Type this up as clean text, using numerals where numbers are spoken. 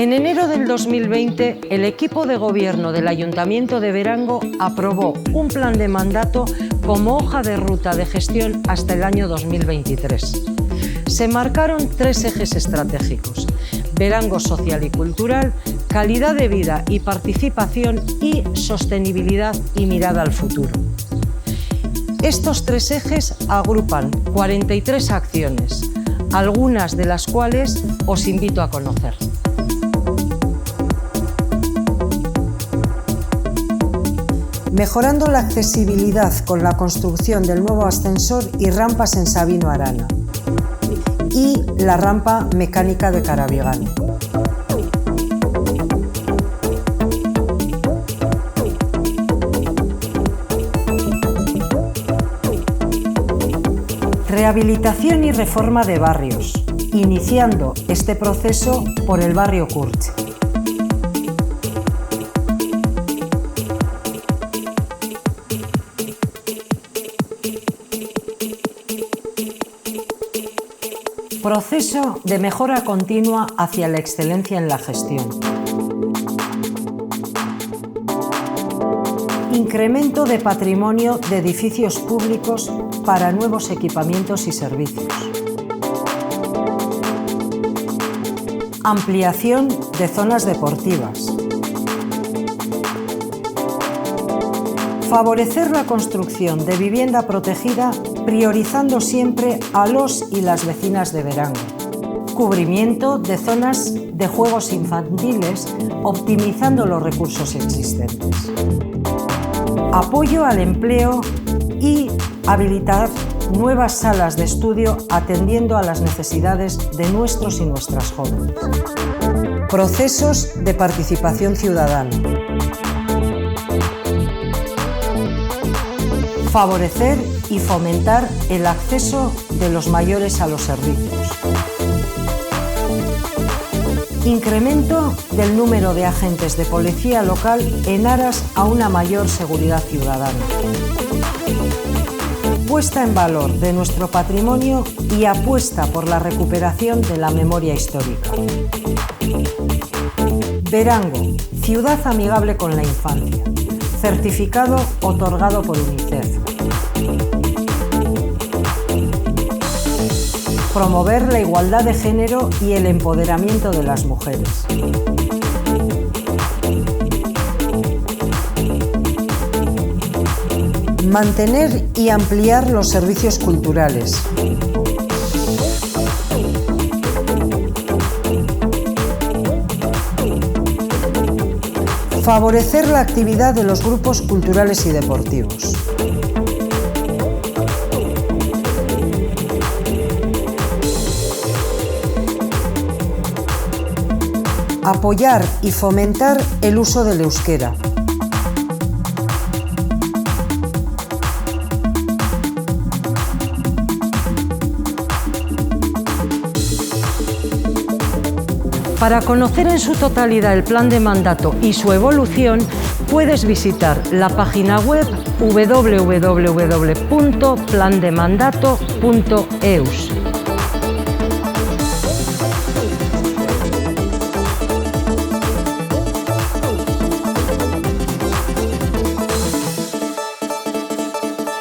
En enero del 2020, el equipo de gobierno del Ayuntamiento de Berango aprobó un plan de mandato como hoja de ruta de gestión hasta el año 2023. Se marcaron 3 ejes estratégicos: Berango social y cultural, calidad de vida y participación y sostenibilidad y mirada al futuro. Estos 3 ejes agrupan 43 acciones, algunas de las cuales os invito a conocer. Mejorando la accesibilidad con la construcción del nuevo ascensor y rampas en Sabino Arana y la rampa mecánica de Caravigano. Rehabilitación y reforma de barrios, iniciando este proceso por el barrio Curche. Proceso de mejora continua hacia la excelencia en la gestión. Incremento de patrimonio de edificios públicos para nuevos equipamientos y servicios. Ampliación de zonas deportivas. Favorecer la construcción de vivienda protegida, priorizando siempre a los y las vecinas de Berango. Cubrimiento de zonas de juegos infantiles, optimizando los recursos existentes. Apoyo al empleo y habilitar nuevas salas de estudio atendiendo a las necesidades de nuestros y nuestras jóvenes. Procesos de participación ciudadana. Favorecer y fomentar el acceso de los mayores a los servicios. Incremento del número de agentes de policía local en aras a una mayor seguridad ciudadana. Puesta en valor de nuestro patrimonio y apuesta por la recuperación de la memoria histórica. Berango, ciudad amigable con la infancia. Certificado otorgado por UNICEF. Promover la igualdad de género y el empoderamiento de las mujeres. Mantener y ampliar los servicios culturales. Favorecer la actividad de los grupos culturales y deportivos. Apoyar y fomentar el uso del euskera. Para conocer en su totalidad el plan de mandato y su evolución, puedes visitar la página web www.plandemandato.eus.